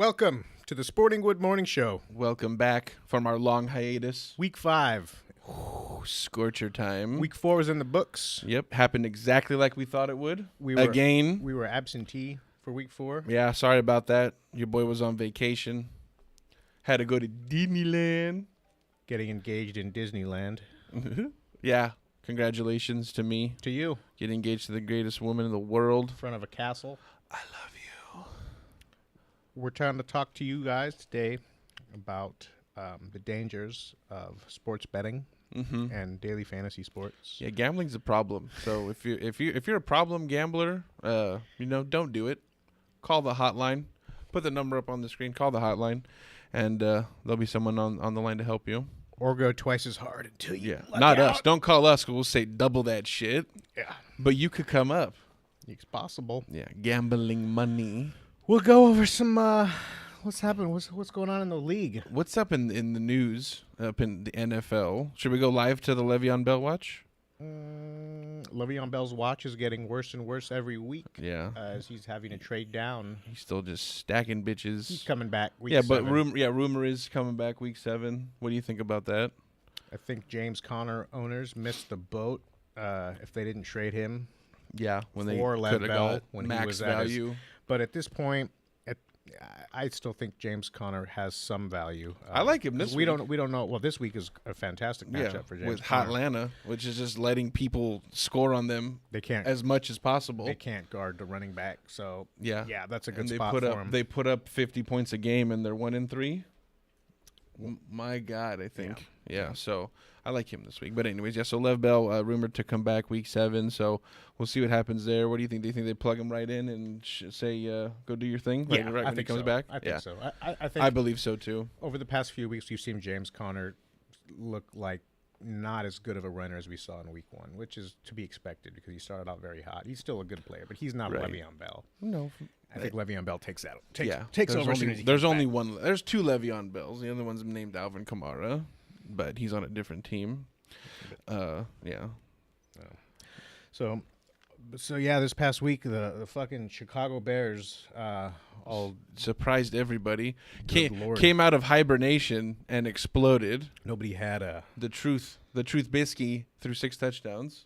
Welcome to the Sporting Wood Morning Show. Welcome back from our long hiatus. Week 5. Scorcher time. Week 4 is in the books. Yep, happened exactly like we thought it would. We were absentee for week 4. Yeah, sorry about that. Your boy was on vacation. Had to go to Disneyland. Getting engaged in Disneyland. Yeah, congratulations to me. To you. Getting engaged to the greatest woman in the world. In front of a castle. I love you. We're trying to talk to you guys today about the dangers of sports betting and daily fantasy sports. Yeah, gambling's a problem. So if you're a problem gambler, don't do it. Call the hotline. Put the number up on the screen. Call the hotline, and there'll be someone on the line to help you. Or go twice as hard until you not out. us. Don't call us, 'cause we'll say double that shit. Yeah. But you could come up. It's possible. Yeah, gambling money. We'll go over some what's happening. What's going on in the league? What's up in the news up in the NFL? Should we go live to the Le'Veon Bell watch? Le'Veon Bell's watch is getting worse and worse every week. Yeah. As he's having to trade down. He's still just stacking bitches. He's coming back week 7. But rumor is coming back week 7. What do you think about that? I think James Conner owners missed the boat if they didn't trade him. Yeah, when they for could have got when max he was value. But at this point, I still think James Conner has some value. I like him this week. We don't know. Well, this week is a fantastic matchup for James with Conner. Atlanta, which is just letting people score on them. They can't as much as possible. They can't guard the running back. So yeah, that's a good and spot for him. They put up 50 points a game, and they're 1-3. My God, I think. Yeah, so I like him this week. But anyways, so Lev Bell rumored to come back week 7, so we'll see what happens there. What do you think? Do you think they plug him right in and say, go do your thing? Yeah, right I when think he comes so. back? I think so. I think I believe so, too. Over the past few weeks, you've seen James Conner look like not as good of a runner as we saw in week 1, which is to be expected because he started out very hot. He's still a good player, but he's not Le'Veon Bell. No. I think Le'Veon Bell takes over. There's only one. There's 2 Le'Veon Bells. The other one's named Alvin Kamara, but he's on a different team. Yeah. So this past week, the fucking Chicago Bears all surprised everybody. Lord. Came out of hibernation and exploded. Nobody had the truth Bisky threw 6 touchdowns.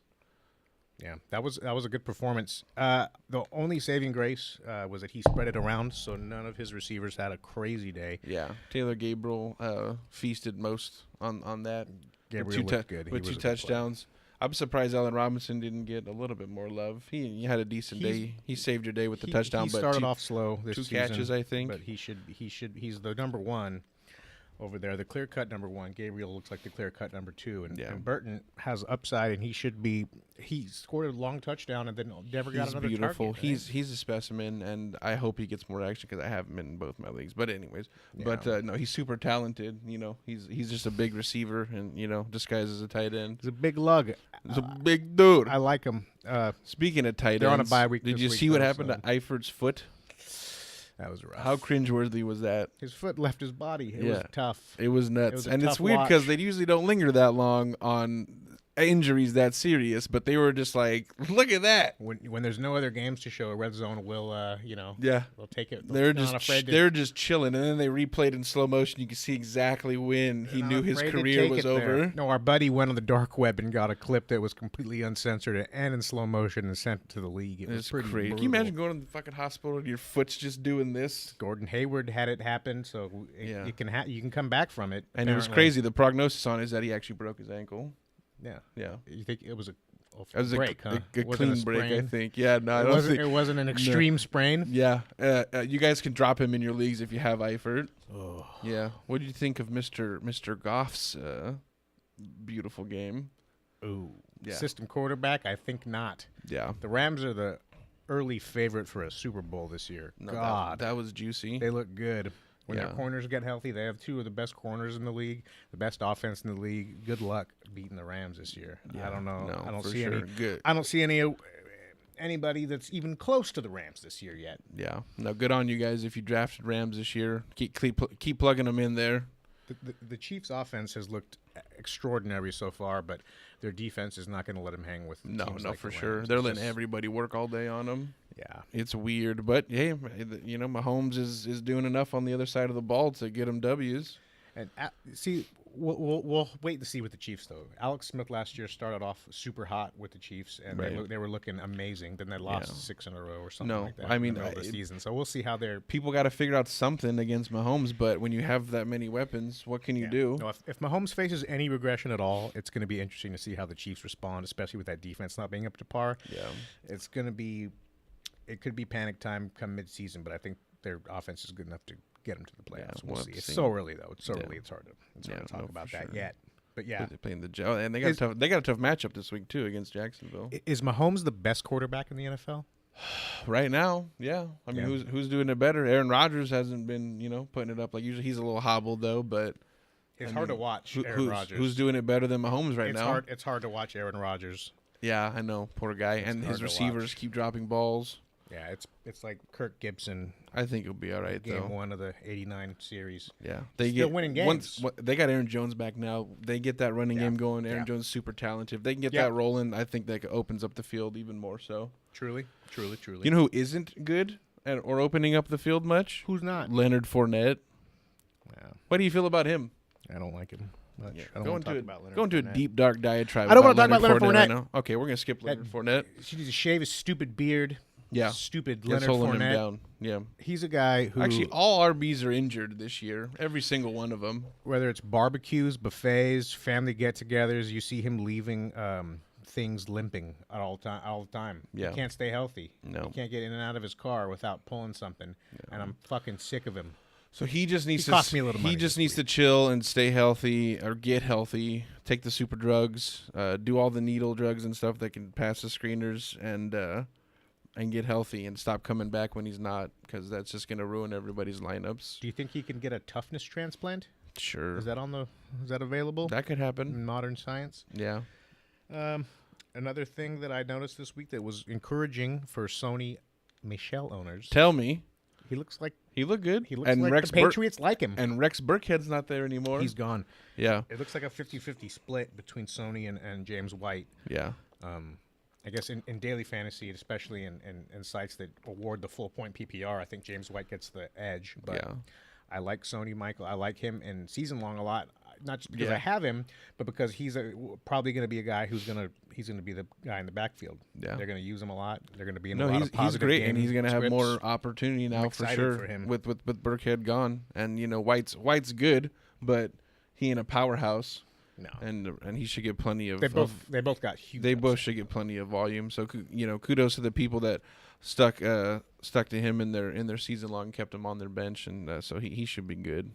Yeah, that was a good performance. The only saving grace was that he spread it around, so none of his receivers had a crazy day. Yeah, Taylor Gabriel feasted most on that. Gabriel looked good. With 2 touchdowns. I'm surprised Allen Robinson didn't get a little bit more love. He had a decent day. He saved your day with the touchdown. He started off slow this 2 season, catches, I think. But he's the number 1 over there, the clear-cut number 1. Gabriel looks like the clear-cut number 2. And Burton has upside, and he scored a long touchdown and then never got another beautiful. target. He's a specimen, and I hope he gets more action because I have him in both my leagues. But anyways, no, he's super talented. He's just a big receiver and, disguised as a tight end. He's a big lug. He's a big dude. I like him. Speaking of tight ends, they're on a bye week. Did you see what happened to Eifert's foot? That was rough. How cringeworthy was that? His foot left his body. It was tough. It was nuts. And it's weird because they usually don't linger that long on injuries that serious, but they were just like, look at that. When there's no other games to show, a red zone will, they'll take it. They're just chilling, and then they replayed in slow motion. You can see exactly when he knew his career was over. No, our buddy went on the dark web and got a clip that was completely uncensored and in slow motion and sent it to the league. It was pretty crazy. brutal. Can you imagine going to the fucking hospital and your foot's just doing this? Gordon Hayward had it happen, so you can come back from it. And it was crazy. The prognosis on it is that he actually broke his ankle. Yeah. You think it was a break, huh? A clean break, I think. Yeah, no, it wasn't an extreme sprain. Yeah, you guys can drop him in your leagues if you have Eifert. Oh. Yeah. What do you think of Mr. Goff's beautiful game? Ooh. Yeah. System quarterback? I think not. Yeah. The Rams are the early favorite for a Super Bowl this year. No, God, that was juicy. They look good. When their corners get healthy, they have 2 of the best corners in the league, the best offense in the league. Good luck beating the Rams this year. Yeah, I don't know. No, I don't see sure. any. Good. I don't see anybody that's even close to the Rams this year yet. Yeah. No, good on you guys if you drafted Rams this year. Keep plugging them in there. The Chiefs' offense has looked extraordinary so far, but their defense is not going to let them hang with. No, like for the sure. Rams. They're letting everybody work all day on them. Yeah. It's weird, but hey, Mahomes is doing enough on the other side of the ball to get him W's. And see, we'll wait to see with the Chiefs though. Alex Smith last year started off super hot with the Chiefs, and they were looking amazing. Then they lost 6 in a row or something like that. In the middle of the season. So we'll see how they're. People got to figure out something against Mahomes, but when you have that many weapons, what can you do? No, if Mahomes faces any regression at all, it's going to be interesting to see how the Chiefs respond, especially with that defense not being up to par. Yeah, it's going to be. It could be panic time come mid-season, but I think their offense is good enough to get them to the playoffs. We'll see. It's so early though. It's so early. It's hard to talk about that yet. But yeah, they're playing the Joe, and they got a tough matchup this week too against Jacksonville. Is Mahomes the best quarterback in the NFL right now? Yeah, I mean, who's doing it better? Aaron Rodgers hasn't been putting it up like usually. He's a little hobbled though, but it's hard to watch. Aaron Rodgers. Who's doing it better than Mahomes right now? It's hard to watch Aaron Rodgers. Yeah, I know, poor guy, and his receivers keep dropping balls. Yeah, it's like Kirk Gibson. I think it'll be all right Game 1 of the '89 series. Yeah, they still winning games. They got Aaron Jones back now. They get that running game going. Aaron Jones is super talented. If they can get that rolling, I think that opens up the field even more so. Truly. You know who isn't good or opening up the field much? Who's not? Leonard Fournette. Yeah. What do you feel about him? I don't like him much. Yeah. I don't want to talk about Leonard Go into Fournette. A deep, dark diatribe. I don't want to talk about Leonard Fournette. Right now. Okay, we're going to skip Leonard Fournette. He needs to shave his stupid beard. Yeah. Stupid Leonard Fournette. Him down. Yeah. He's a guy who... Actually, all RBs are injured this year. Every single one of them. Whether it's barbecues, buffets, family get-togethers, you see him leaving things limping all the time. Yeah. He can't stay healthy. No. He can't get in and out of his car without pulling something. No. And I'm fucking sick of him. So he just needs cost me a little money. He just needs to chill and stay healthy or get healthy. Take the super drugs, do all the needle drugs and stuff that can pass the screeners, and get healthy and stop coming back when he's not, because that's just going to ruin everybody's lineups. Do you think he can get a toughness transplant? Sure. Is that available? That could happen in modern science. Yeah. Another thing that I noticed this week that was encouraging for Sony Michel owners. Tell me. He looks good. He looks and like the Patriots like him. And Rex Burkhead's not there anymore. He's gone. Yeah. It looks like a 50-50 split between Sony and James White. Yeah. I guess in daily fantasy, especially in sites that award the full point PPR, I think James White gets the edge. But I like Sony Michael. I like him in season long a lot. Not just because I have him, but because he's probably going to be a guy he's going to be the guy in the backfield. Yeah. They're going to use him a lot. They're going to be in a lot of positive he's great, game and he's going to have scripts. more opportunity now for sure. For him. With Burkhead gone, and White's good, but he ain't a powerhouse. No, and he should get plenty of. They both got huge. They both should get plenty of volume. So kudos to the people that stuck to him in their season long, kept him on their bench, and so he should be good.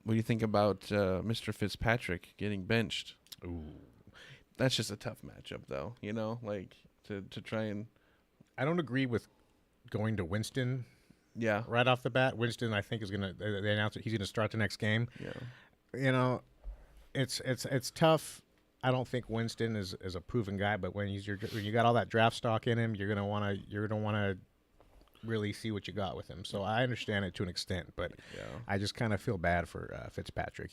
What do you think about Mr. Fitzpatrick getting benched? Ooh, that's just a tough matchup, though. Like to try and. I don't agree with going to Winston. Yeah. Right off the bat, Winston, I think is gonna. They announced that he's gonna start the next game. Yeah. It's tough. I don't think Winston is a proven guy, but when you got all that draft stock in him, you're gonna wanna really see what you got with him. So I understand it to an extent, but I just kind of feel bad for Fitzpatrick.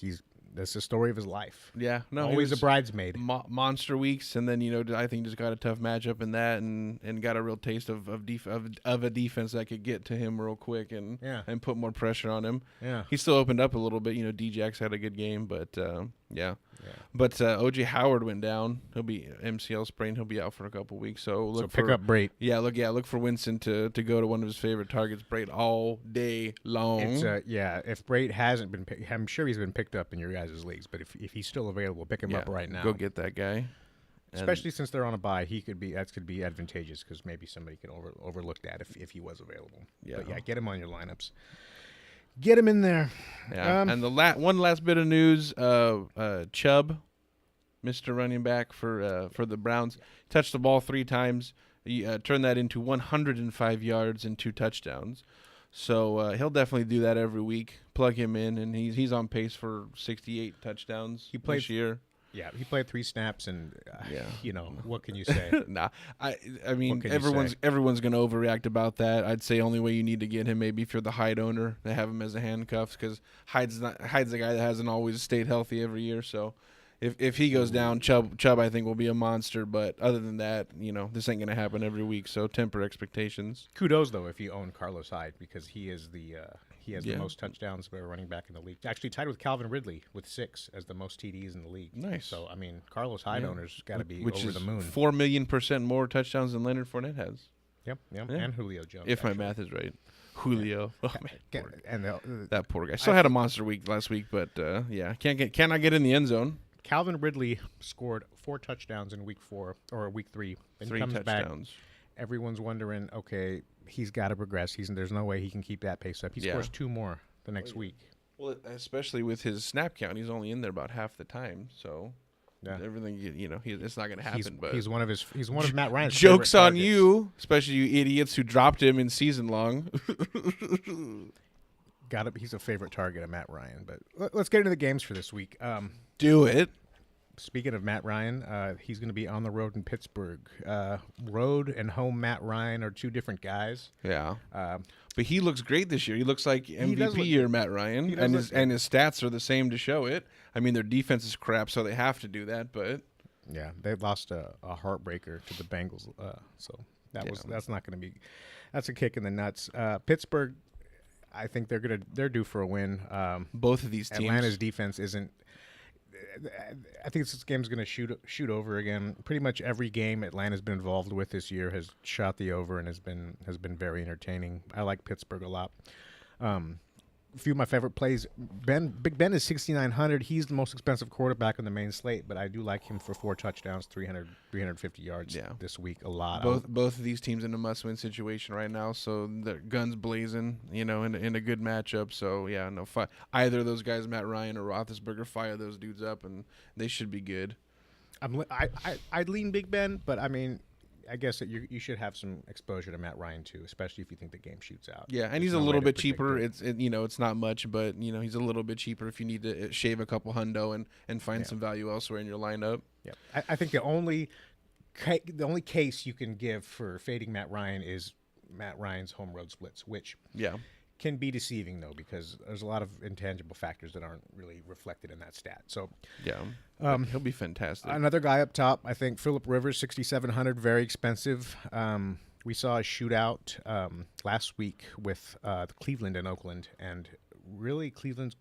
That's the story of his life. Yeah, no, always a bridesmaid. Monster weeks, and then I think just got a tough matchup in that, and got a real taste of a defense that could get to him real quick and put more pressure on him. Yeah, he still opened up a little bit. D-Jax had a good game, but But O.J. Howard went down. He'll be MCL sprain. He'll be out for a couple weeks. So pick up Brate. Yeah, look for Winston to go to one of his favorite targets, Brate, all day long. If Brate hasn't been, I'm sure he's been picked up in your guys' leagues. But if he's still available, pick him up right now. Go get that guy. Especially since they're on a bye, that could be advantageous because maybe somebody can overlook that if he was available. Yeah, but get him on your lineups. Get him in there. Yeah. And the one last bit of news: Chubb, Mr. Running Back for the Browns, touched the ball 3 times. He turned that into 105 yards and 2 touchdowns. So he'll definitely do that every week. Plug him in, and he's on pace for 68 touchdowns this year. Yeah, he played 3 snaps, and what can you say? I mean, everyone's going to overreact about that. I'd say only way you need to get him maybe if you're the Hyde owner, to have him as a handcuff, because Hyde's the guy that hasn't always stayed healthy every year. So if he goes down, Chubb I think will be a monster. But other than that, this ain't gonna happen every week. So temper expectations. Kudos though if you own Carlos Hyde because he is the most touchdowns by a running back in the league. Actually tied with Calvin Ridley with 6 as the most TDs in the league. Nice. So I mean, Carlos Hyde owners got to be Which over is the moon. 4 million% more touchdowns than Leonard Fournette has. Yep, and Julio Jones. If my math is right. Julio. Oh, man, and that poor guy. Still had a monster week last week, but cannot get in the end zone. Calvin Ridley scored 4 touchdowns in week 4 or week 3. Then 3 comes touchdowns. Back. Everyone's wondering, okay, he's got to progress. There's no way he can keep that pace up. He scores 2 more the next week. Well, especially with his snap count, he's only in there about half the time. So everything, it's not going to happen. He's one of Matt Ryan's jokes on targets. you, especially you idiots who dropped him in season long. He's a favorite target of Matt Ryan. But let's get into the games for this week. Do it. Speaking of Matt Ryan, he's going to be on the road in Pittsburgh. Road and home Matt Ryan are 2 different guys. Yeah. But he looks great this year. He looks like MVP year Matt Ryan, and his stats are the same to show it. I mean, their defense is crap, so they have to do that. But yeah, they lost a heartbreaker to the Bengals, so that's not going to be. That's a kick in the nuts. Pittsburgh, I think they're due for a win. Both of these teams. Atlanta's defense isn't. I think this game's going to shoot over again. Pretty much every game Atlanta's been involved with this year has shot the over and has been very entertaining. I like Pittsburgh a lot. A few of my favorite plays. Big Ben is 6,900. He's the most expensive quarterback on the main slate, but I do like him for 4 touchdowns, 350 yards this week a lot. Both of these teams in a must-win situation right now, so they're guns blazing, in a good matchup. So either of those guys, Matt Ryan or Roethlisberger, fire those dudes up, and they should be good. I'd lean Big Ben, but I mean, I guess that you should have some exposure to Matt Ryan too, especially if you think the game shoots out. Yeah, and he's a little bit cheaper. It's not much, but he's a little bit cheaper if you need to shave a couple hundo and find some value elsewhere in your lineup. Yeah, I think the only case you can give for fading Matt Ryan is Matt Ryan's home road splits, which can be deceiving though because there's a lot of intangible factors that aren't really reflected in that stat. So he'll be fantastic. Another guy up top, I think Phillip Rivers, 6,700, very expensive. We saw a shootout last week with Cleveland and Oakland, and really Cleveland's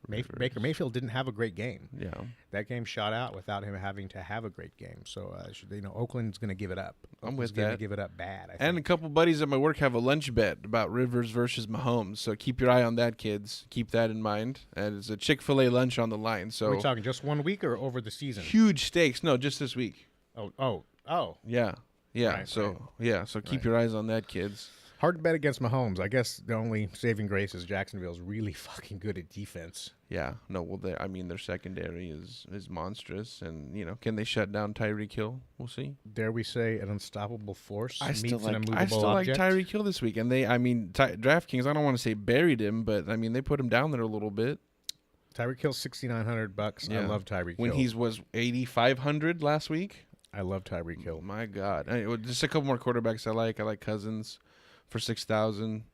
Baker Mayfield didn't have a great game. Yeah, that game shot out without him having to have a great game. So Oakland's going to give it up. I'm with that. Give it up bad. I think. And a couple buddies at my work have a lunch bet about Rivers versus Mahomes. So keep your eye on that, kids. Keep that in mind. And it's a Chick-fil-A lunch on the line. So are we talking just 1 week or over the season? Huge stakes. No, just this week. Oh. Yeah. Right, so keep your eyes on that, kids. Hard to bet against Mahomes. I guess the only saving grace is Jacksonville's really fucking good at defense. Yeah. No, well, their secondary is monstrous. And, can they shut down Tyreek Hill? We'll see. Dare we say an unstoppable force I still meets an immovable object? like Tyreek Hill this week. And DraftKings, I don't want to say buried him, but, they put him down there a little bit. Tyreek Hill's $6,900. Yeah. I love Tyreek Hill. When he was $8,500 last week. I love Tyreek Hill. My God. Just a couple more quarterbacks I like. I like Cousins for 6,000,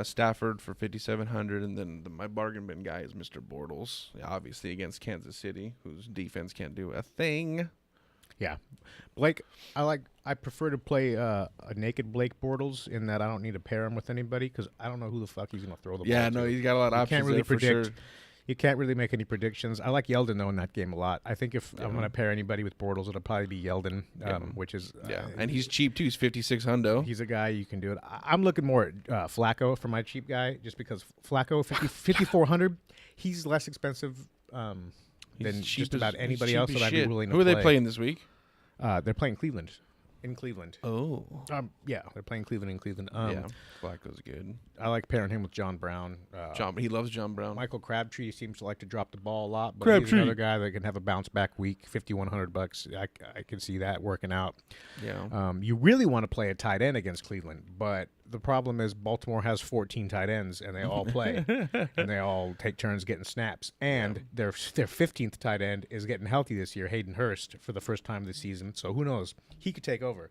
Stafford for 5,700, and then my bargain bin guy is Mr. Bortles, obviously against Kansas City, whose defense can't do a thing. Yeah, Blake, I prefer to play a naked Blake Bortles in that I don't need to pair him with anybody because I don't know who the fuck he's going to throw the ball to. Yeah, no, he's got a lot of options. Can't really predict. For sure. You can't really make any predictions. I like Yeldon, though, in that game a lot. I think if I'm going to pair anybody with Bortles, it'll probably be Yeldon, which is... and he's cheap, too. He's 5,600. He's a guy you can do it. I'm looking more at Flacco for my cheap guy, just because Flacco, 5,400, he's less expensive than just about anybody else that I'd be willing to play. Who are they playing this week? They're playing Cleveland. In Cleveland. Oh. Yeah, they're playing Cleveland in Cleveland. Flacco's good. I like pairing him with John Brown. He loves John Brown. Michael Crabtree seems to like to drop the ball a lot, but he's another guy that can have a bounce back week. $5,100. I can see that working out. Yeah. You really want to play a tight end against Cleveland, but the problem is Baltimore has 14 tight ends, and they all play, and they all take turns getting snaps. And their 15th tight end is getting healthy this year, Hayden Hurst, for the first time this season. So who knows? He could take over.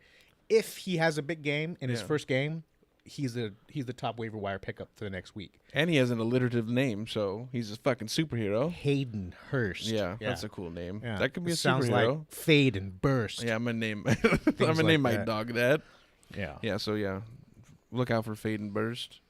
If he has a big game in his first game, he's the top waiver wire pickup for the next week. And he has an alliterative name, so he's a fucking superhero. Hayden Hurst. Yeah, that's a cool name. Yeah. That could be a sounds superhero. Like Fade and Burst. Yeah, I'm gonna name my dog that. Yeah. Yeah. So yeah, look out for Fade and Burst.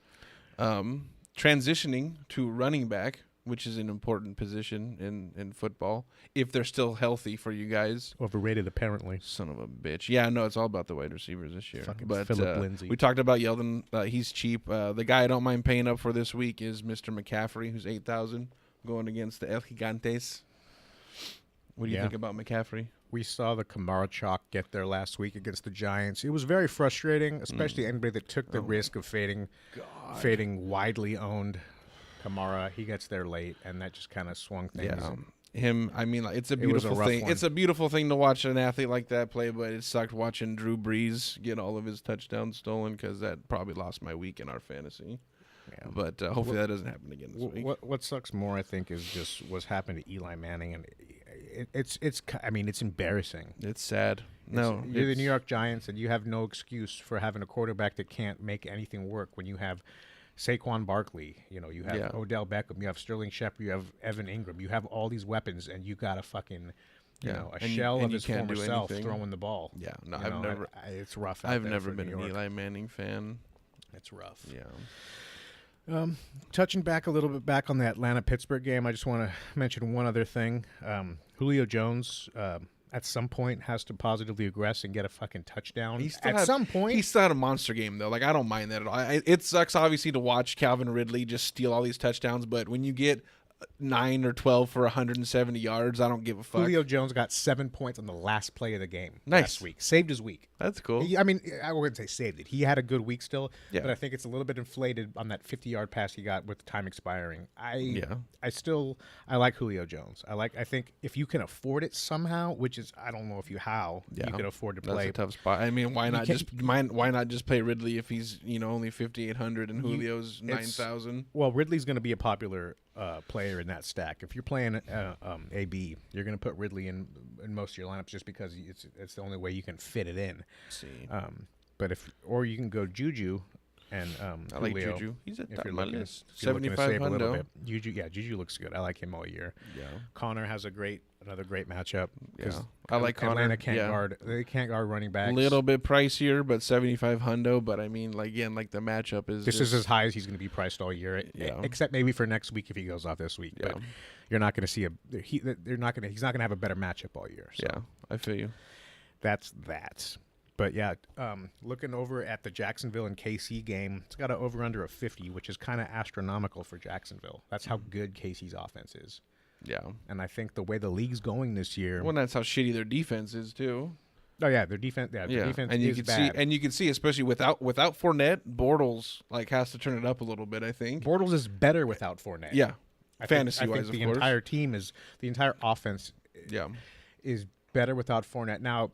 Transitioning to running back, which is an important position in football, if they're still healthy for you guys. Overrated, apparently. Son of a bitch. Yeah, no, it's all about the wide receivers this year. Fucking but Phillip Lindsay. we talked about Yeldon. He's cheap. The guy I don't mind paying up for this week is Mr. McCaffrey, who's $8,000, going against the El Gigantes. What do you think about McCaffrey? We saw the Kamara chalk get there last week against the Giants. It was very frustrating, especially anybody that took the risk of fading widely owned Kamara. He gets there late, and that just kind of swung things. Yeah, I mean, it's a beautiful thing. It's a beautiful thing to watch an athlete like that play, but it sucked watching Drew Brees get all of his touchdowns stolen because that probably lost my week in our fantasy. Yeah. But hopefully that doesn't happen again this week. What sucks more, I think, is just what's happened to Eli Manning, and it's embarrassing. It's sad. You're the New York Giants, and you have no excuse for having a quarterback that can't make anything work when you have Saquon Barkley, you have Odell Beckham, you have Sterling Shepard, you have Evan Ingram, you have all these weapons, and you got a fucking, a shell of his former self throwing the ball. Yeah, no, it's rough. I've never been an Eli Manning fan. It's rough. Yeah. Touching back a little bit back on the Atlanta-Pittsburgh game, I just want to mention one other thing. Julio Jones, at some point, has to positively regress and get a fucking touchdown. Some point. He still had a monster game, though. Like, I don't mind that at all. It sucks, obviously, to watch Calvin Ridley just steal all these touchdowns, but when you get 9 or 12 for 170 yards, I don't give a fuck. Julio Jones got 7 points on the last play of the game last week. Saved his week. That's cool. I wouldn't say saved it. He had a good week still, but I think it's a little bit inflated on that 50-yard pass he got with time expiring. I like Julio Jones. I think if you can afford it somehow, which is I don't know if you can afford to play. That's a tough spot. I mean, why not just play Ridley if he's only 5,800 and Julio's 9,000? Well, Ridley's going to be a popular player in that stack. If you're playing AB, you're going to put Ridley in most of your lineups just because it's the only way you can fit it in. But you can go Juju and I like Julio, Juju. He's at the top of my list. 7,500. Juju looks good. I like him all year. Yeah. Connor has another great matchup. Yeah. I like Connor. Atlanta can't guard. They can't guard running backs. A little bit pricier, but 7,500. But I mean, like the matchup is. This is as high as he's going to be priced all year. Except maybe for next week if he goes off this week. Yeah. But you're not going to see he's not going to have a better matchup all year. So. Yeah, I feel you. That's that. But yeah, looking over at the Jacksonville and KC game, it's got an over-under of 50, which is kind of astronomical for Jacksonville. That's how good KC's offense is. Yeah. And I think the way the league's going this year... Well, that's how shitty their defense is, too. Oh, yeah, their defense and you is can bad. And you can see, especially without Fournette, Bortles has to turn it up a little bit, I think. Bortles is better without Fournette. Yeah, fantasy-wise, I think the entire team the entire offense is better without Fournette. Now...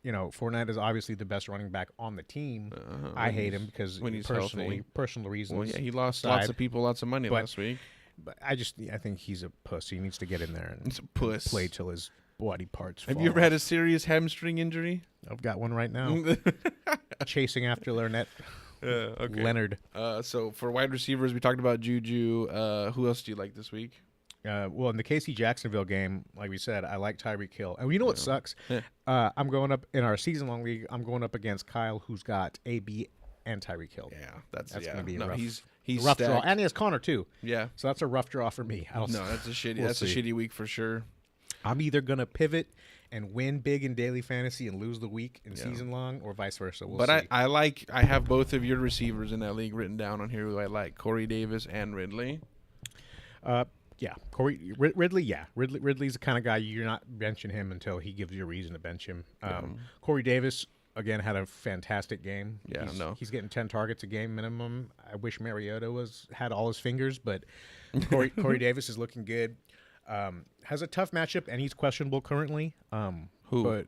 Fournette is obviously the best running back on the team. I hate him because when he's personal reasons. Well, yeah, he lost lots of people lots of money last week. But I think he's a puss. He needs to get in there and play till his body parts fall. Have you ever had a serious hamstring injury? I've got one right now. Chasing after Leonard. So for wide receivers, we talked about Juju. Who else do you like this week? Well, in the KC Jacksonville game, like we said, I like Tyreek Hill. And you know what sucks? I'm going up in our season-long league. I'm going up against Kyle, who's got AB and Tyreek Hill. Yeah, that's going to be a rough, he's rough draw. And he has Connor, too. Yeah. So that's a rough draw for me. That's a shitty week for sure. I'm either going to pivot and win big in daily fantasy and lose the week in season-long, or vice versa. We'll see. I have both of your receivers in that league written down on here who I like, Corey Davis and Ridley. Yeah, Ridley. Yeah, Ridley's the kind of guy you're not benching him until he gives you a reason to bench him. Corey Davis again had a fantastic game. Yeah, he's getting 10 targets a game minimum. I wish Mariota had all his fingers, but Corey Davis is looking good. Has a tough matchup, and he's questionable currently. Who? But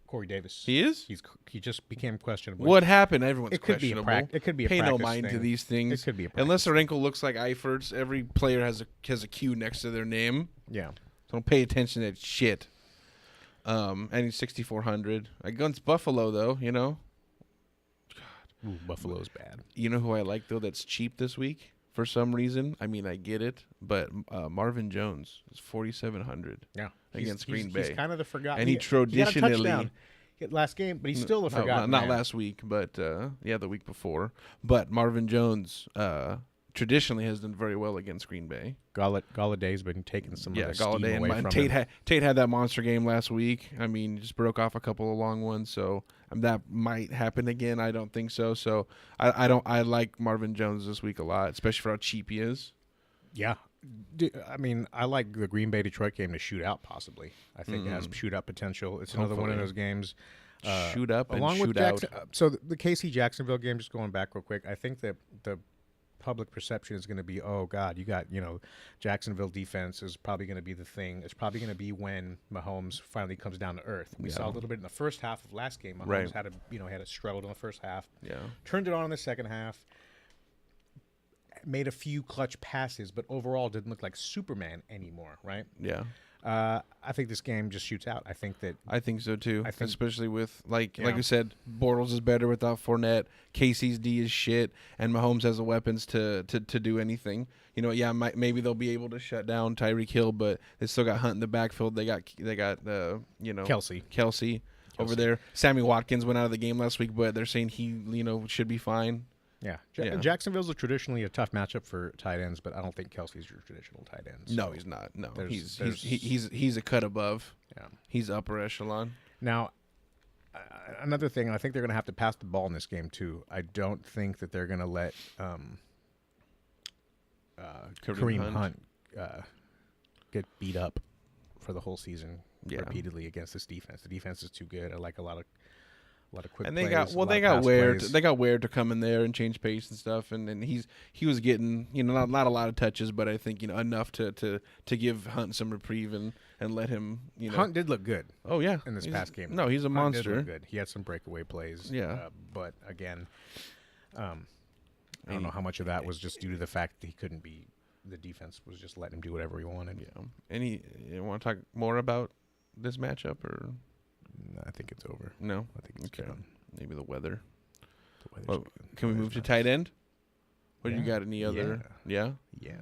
Corey Davis. He is? He just became questionable. What happened? Everyone's questionable. It could be a Pay practice no mind thing. to these things. It could be a practice. Unless their ankle looks like Eifert's, every player has a Q next to their name. Yeah. So don't pay attention to that shit. And he's 6,400. Against Buffalo, though, God. Ooh, Buffalo's bad. You know who I like, though, that's cheap this week for some reason? I mean, I get it, but Marvin Jones is 4,700 against Green Bay. He's kind of the forgotten. And he traditionally... He got a touchdown last game, but he's still a forgotten Not man. last week, but the week before. But Marvin Jones traditionally has done very well against Green Bay. Galladay's been taking some of the steam Galladay away and from Tate him. Tate had that monster game last week. I mean, just broke off a couple of long ones, so that might happen again. I don't think so. So I like Marvin Jones this week a lot, especially for how cheap he is. Yeah. I mean, I like the Green Bay Detroit game to shoot out possibly. I think it has shootout potential. It's another one of those games. Shoot up and along shoot with out. So the KC Jacksonville game, just going back real quick, I think that the public perception is going to be, oh God, you got, Jacksonville defense is probably going to be the thing. It's probably going to be when Mahomes finally comes down to earth. We saw a little bit in the first half of last game. Mahomes had a struggle in the first half. Yeah. Turned it on in the second half. Made a few clutch passes, but overall didn't look like Superman anymore, right? Yeah. I think this game just shoots out. I think so too. Especially with like I said, Bortles is better without Fournette. KC's D is shit, and Mahomes has the weapons to do anything. Maybe they'll be able to shut down Tyreek Hill, but they still got Hunt in the backfield. They got Kelsey over there. Sammy Watkins went out of the game last week, but they're saying he should be fine. Yeah. Jacksonville's traditionally a tough matchup for tight ends, but I don't think Kelsey's your traditional tight end. So no, he's not. No, he's a cut above. Yeah, he's upper echelon. Now, another thing, I think they're going to have to pass the ball in this game too. I don't think that they're going to let Kareem Hunt get beat up for the whole season repeatedly against this defense. The defense is too good. I like a lot of quick and plays. They got Ware to come in there and change pace and stuff, and he was getting not a lot of touches, but I think enough to give Hunt some reprieve and let him Hunt did look good. Oh yeah, in this past game. No, he's a monster. Did look good. He had some breakaway plays. Yeah, but again, I don't know how much of that was just due to the fact that he couldn't be. The defense was just letting him do whatever he wanted. Yeah. You want to talk more about this matchup or? I think it's over. No? I think it's done. Maybe the weather. Can we move to tight end? Or you got any other? Yeah? Yeah.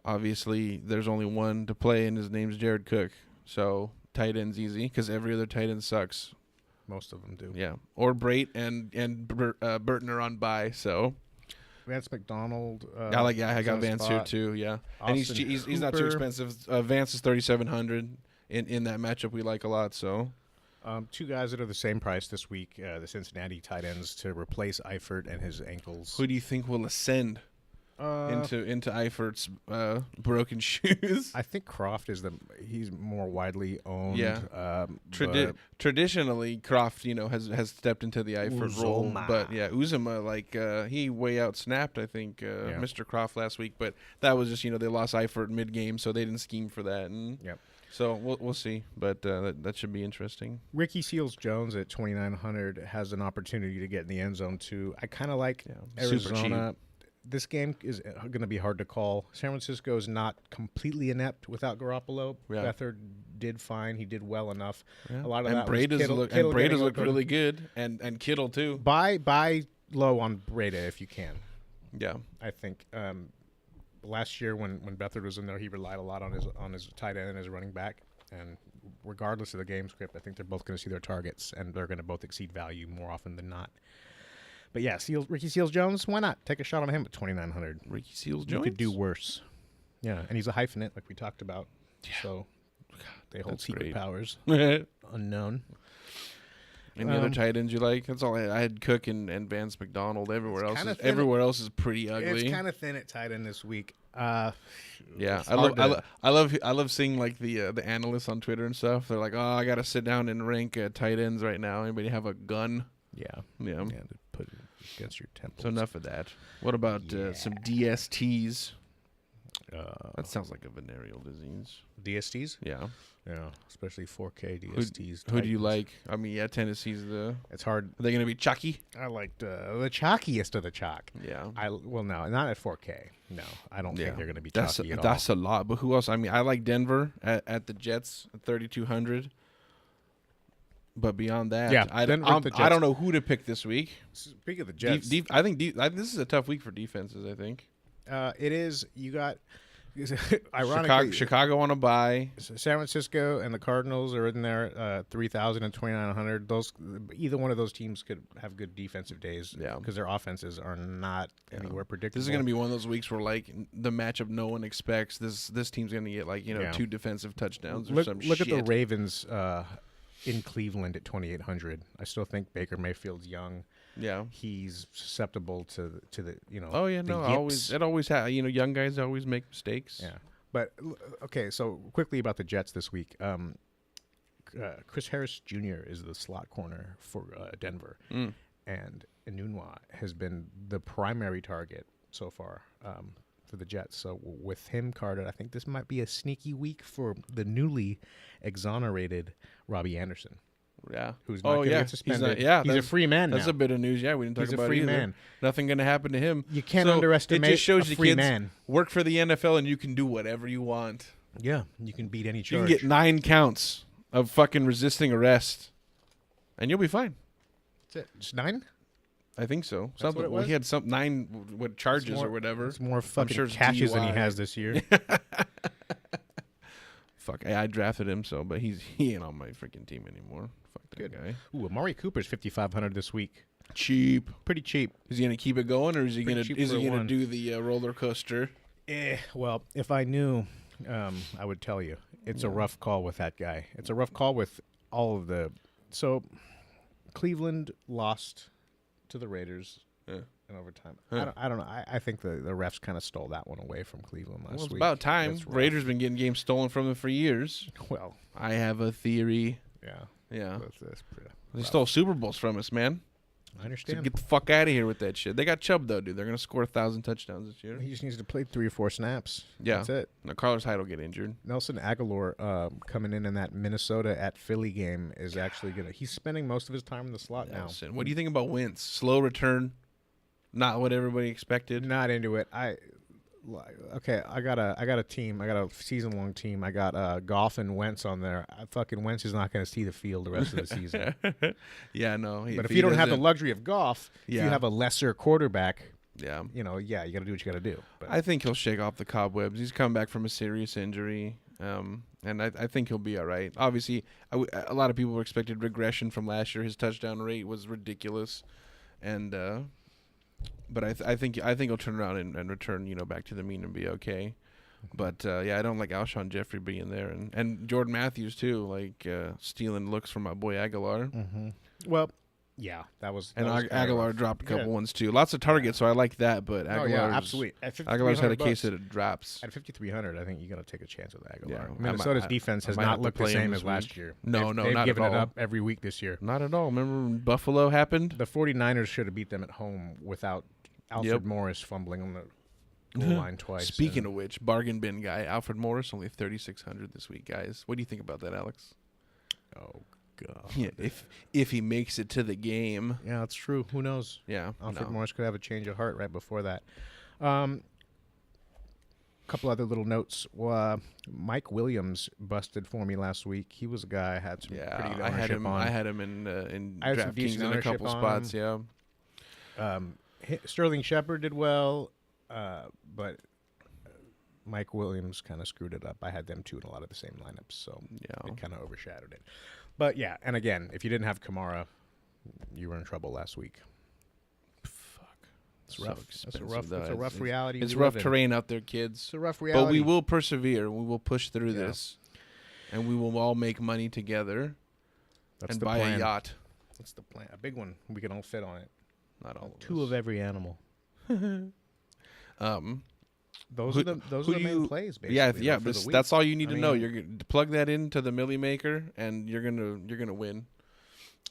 Obviously, there's only one to play, and his name's Jared Cook. So, tight end's easy, because every other tight end sucks. Most of them do. Yeah. Or Brait and Burton are on bye, so... Vance McDonald. I got Vance here, too, yeah. Austin and he's not too expensive. Vance is $3,700 in that matchup we like a lot, so... Two guys that are the same price this week, the Cincinnati tight ends, to replace Eifert and his ankles. Who do you think will ascend into Eifert's broken shoes? I think Croft he's more widely owned. Yeah. Traditionally, Croft has stepped into the Eifert role, but Uzomah he way out snapped Mr. Croft last week, but that was just they lost Eifert mid game, so they didn't scheme for that. And so we'll see, but that should be interesting. Ricky Seals-Jones at 2,900 has an opportunity to get in the end zone too. I kind of like Arizona. This game is going to be hard to call. San Francisco is not completely inept without Garoppolo. Beathard did fine. He did well enough. Yeah. A lot of and that Breda's was Kittle. Breda's looked really good, and Kittle too. Buy low on Breda if you can. Yeah, I think. Last year when Beathard was in there, he relied a lot on his tight end and his running back. And regardless of the game script, I think they're both going to see their targets, and they're going to both exceed value more often than not. But yeah, Ricky Seals-Jones, why not? Take a shot on him at 2,900. Ricky Seals-Jones? You could do worse. Yeah, and he's a hyphenate like we talked about. Yeah. So they hold secret powers. Unknown. Any other tight ends you like? That's all I had. Cook and Vance McDonald. Everywhere else is pretty ugly. It's kind of thin at tight end this week. I love seeing like the analysts on Twitter and stuff. They're like, oh, I got to sit down and rank tight ends right now. Anybody have a gun? Yeah. To put it against your temples. So enough of that. What about some DSTs? That sounds like a venereal disease. DSTs? Yeah. Yeah, especially 4K DSTs. Who do you like? I mean, Tennessee's It's hard. Are they going to be chalky? I like the chalkiest of the chalk. Yeah. No, not at 4K. No, I don't think they're going to be chalky at all. That's a lot. But who else? I mean, I like Denver at the Jets at 3,200. But beyond that, Yeah, I then don't the Jets. know who to pick this week. Speaking of the Jets, I think this is a tough week for defenses. I think it is. You got ironically Chicago on a bye. San Francisco and the Cardinals are in there, 3,000 and 2,900. Either one of those teams could have good defensive days. Yeah, because their offenses are not anywhere predictable. This is going to be one of those weeks where like the matchup no one expects. This team's going to get like 2 defensive touchdowns or some shit. Look at the Ravens in Cleveland at 2,800. I still think Baker Mayfield's young. Yeah, he's susceptible to the Oh yeah, the no, yips. it always young guys always make mistakes. Yeah, but okay. So quickly about the Jets this week. Chris Harris Jr. is the slot corner for Denver, and Enunwa has been the primary target so far for the Jets. So with him carded, I think this might be a sneaky week for the newly exonerated Robbie Anderson. Yeah. Who's not going to get suspended. He's a free man now. That's a bit of news. Yeah, we didn't talk about it He's a free either. man. Nothing going to happen to him. You can't underestimate it just shows a you free kids man. Work for the NFL and you can do whatever you want. Yeah, you can beat any You charge. can get 9 counts of fucking resisting arrest, and you'll be fine. That's it. Just 9? I think so. That's what it was? He had 9 charges or whatever. It's more fucking sure it's catches than he DUI. has this year. Fuck, I drafted him, but he ain't on my freaking team anymore. Fuck that guy. Ooh, Amari Cooper's 5,500 this week. Cheap. Pretty cheap. Is he gonna keep it going, or is he Pretty gonna cheap is for he a gonna one. do the roller coaster? Well, if I knew, I would tell you. It's a rough call with that guy. It's a rough call with all of the. So, Cleveland lost to the Raiders in overtime. I don't know. I think the refs kind of stole that one away from Cleveland last week. It's about time. That's rough. Raiders been getting games stolen from them for years. Well, I have a theory. yeah. That's pretty They rough. stole Super Bowls from us, man. I So understand. get the fuck out of here with that shit. They got Chubb though, dude. They're gonna score 1,000 touchdowns this year. He just needs to play 3 or 4 snaps. Yeah. That's it. Now Carlos Hyde will get injured. Nelson Aguilar coming in that Minnesota at Philly game is actually gonna. He's spending most of his time in the slot now. Nelson. What do you think about Wentz? Slow return, not what everybody expected. Not into it. I got a team. I got a season-long team. I got Goff and Wentz on there. Fucking Wentz is not going to see the field the rest of the season. Yeah, no. But if you don't have the luxury of Goff, if you Yeah. have a lesser quarterback, yeah, you got to do what you got to do. But I think he'll shake off the cobwebs. He's come back from a serious injury, and I think he'll be all right. Obviously, a lot of people expected regression from last year. His touchdown rate was ridiculous, and but I think he'll turn around and return back to the mean and be okay. But I don't like Alshon Jeffrey being there, and Jordan Matthews too, like stealing looks from my boy Aguilar. Well, yeah, that was. And that was kinda Aguilar rough. dropped a couple ones too. Lots of targets, so I like that. But Oh Aguilar's, yeah, absolutely. At Aguilar's had a case $5,300 of it drops. At 5,300, I think you got to take a chance with Aguilar. Yeah, Minnesota's I defense has might have not to looked the play him same this as last week. year. No, they've not given at it all. up every week this year. Not at all. Remember when Buffalo happened? The 49ers should have beat them at home without Alfred Morris fumbling on the goal line twice. Speaking of which, bargain bin guy Alfred Morris only 3,600 this week, guys. What do you think about that, Alex? Oh God. Yeah, if he makes it to the game. Yeah, that's true. Who knows? Yeah, Alfred no. Morris could have a change of heart right before that. Couple other little notes. Mike Williams busted for me last week. He was a guy I had some pretty good I had ownership him. on. I had him in I had some DraftKings decent in a ownership couple on spots. him. Yeah. Sterling Shepard did well, but Mike Williams kind of screwed it up. I had them two in a lot of the same lineups, so Yeah. it kind of overshadowed it. But yeah, and again, if you didn't have Kamara, you were in trouble last week. Fuck. It's So rough. expensive, It's though. a rough reality. It's we live rough in. terrain out there, kids. It's a rough reality. But we will persevere. We will push through Yeah. this, and we will all make money together That's and the buy plan. a yacht. That's the plan. A big one. We can all fit on it. Not all of Two us. of every animal. Those Who- are the who main you- plays. Basically, Yeah, though, for the week. that's all you need I to know. mean- You're gonna plug that into the Millie Maker, and you're gonna win.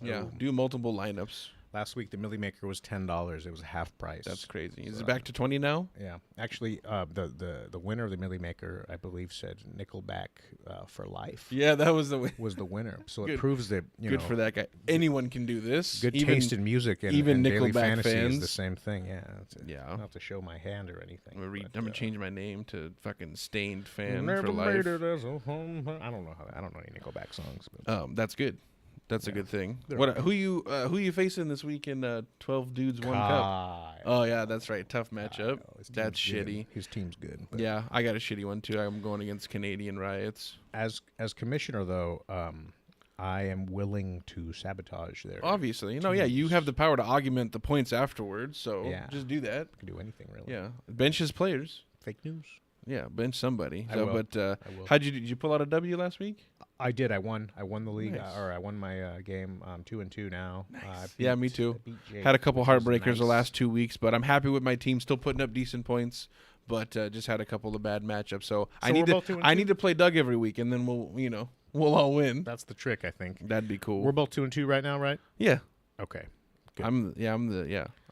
Yeah, Oh. do multiple lineups. Last week the Millie Maker was $10. It was half price. That's crazy. Is So, it back to 20 now? Yeah, actually, the winner of the Millie Maker, I believe, said Nickelback for life Yeah, that was the was the winner. So it Good. proves that good for that guy. Anyone can do this. Good even, taste in music and even and daily Nickelback fantasy is the fans. same thing. Yeah, Yeah. not to show my hand or anything. I'm but, gonna change my name to fucking Stained Fan Never for life. made it as a home. I don't know any Nickelback songs. But That's good. That's a good thing. They're What? okay. Who you facing this week in 12 Dudes 1 Cup? Oh yeah, that's right. Tough matchup. That's shitty. His team's good. But Yeah, I got a shitty one too. I'm going against Canadian Riots. As commissioner, though, I am willing to sabotage their. Obviously, you have the power to augment the points afterwards. So just do that. I can do anything really. Yeah, bench his players. Fake news. Yeah, bench somebody. I will. But I will. did you pull out a W last week? I did. I won the league, Nice. or I won my game. 2-2 now. Nice. Yeah, me too. I beat Jake, Had a couple which was heartbreakers nice. the last 2 weeks, but I'm happy with my team. Still putting up decent points, but just had a couple of bad matchups. So I we're need both to 2-2? I need to play Doug every week, and then we'll all win. That's the trick, I think. That'd be cool. We're both 2-2 right now, right? Yeah. Okay. Good.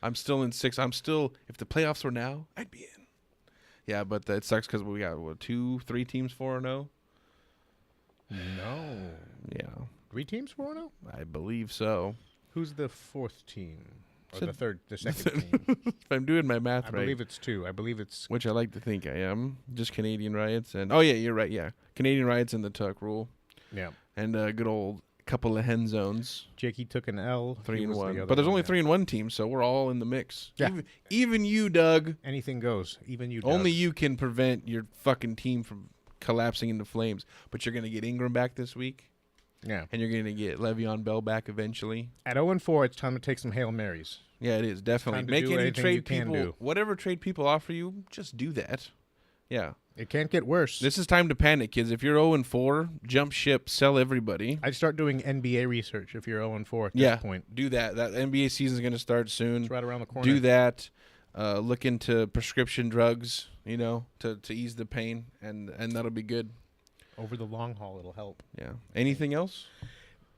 I'm still in 6. I'm still, if the playoffs were now, I'd be in. Yeah, but it sucks because we got 3 teams 4-0. No. Yeah, 3 teams 4-0? I believe so. Who's the 4th team? Or Said- the second team? If I'm doing my math I right, believe it's 2. I believe it's which I like to think I am, just Canadian Riots and you're right. Yeah, Canadian Riots and the Tuck Rule yeah. and a good old couple of hen zones. Jakey took an L. 3-1, but there's only 3-1 teams, so we're all in the mix. Yeah. Even you, Doug. Anything goes. Even you. Only Doug. you can prevent your fucking team from collapsing into flames. But you're gonna get Ingram back this week, Yeah. and you're gonna get Le'Veon Bell back eventually. At 0-4, it's time to take some Hail Marys. Yeah, it is definitely. Time to Make do any anything you trade can people, do. whatever trade people offer you, just do that. Yeah. It can't get worse. This is time to panic, kids. If you're 0-4, jump ship, sell everybody. I'd start doing NBA research if you're 0-4 at Yeah, this point. do that. That NBA season's going to start soon. It's right around the corner. Do that. Look into prescription drugs, to ease the pain, and that'll be good. Over the long haul, it'll help. Yeah. Anything else?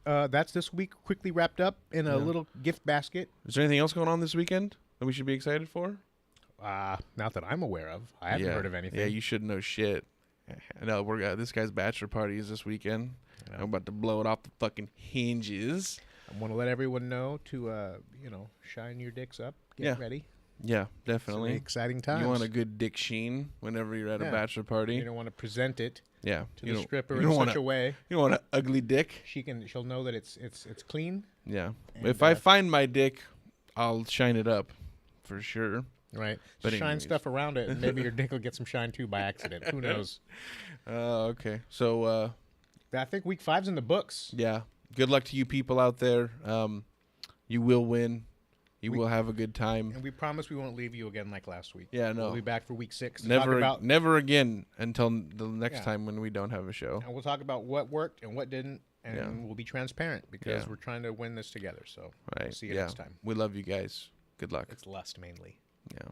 That's this week quickly wrapped up in a little gift basket. Is there anything else going on this weekend that we should be excited for? Not that I'm aware of. I haven't heard of anything. Yeah, you should know shit. I know this guy's bachelor party is this weekend. Yeah. I'm about to blow it off the fucking hinges. I want to let everyone know to, shine your dicks up. Get ready. Yeah, It's definitely. exciting times. You want a good dick sheen whenever you're at a bachelor party. You don't want to present it Yeah, to the stripper you in don't such a way You don't want an ugly dick. she'll know that it's clean. Yeah. And, If I find my dick, I'll shine it up for sure. Right. But Shine anyways. stuff around it, and maybe your dick will get some shine too by accident. Who knows? Okay. So, I think week 5's in the books. yeah. Good luck to you people out there. You will win. You will have a good time. And we promise we won't leave you again like last week. Yeah, no. We'll be back for week 6 to talk Never, about, never again until the next Yeah. time when we don't have a show. and we'll talk about what worked and what didn't, and Yeah. we'll be transparent because Yeah. we're trying to win this together. So Right. we'll see you Yeah. next time. We love you guys. Good luck. It's lust mainly. Yeah.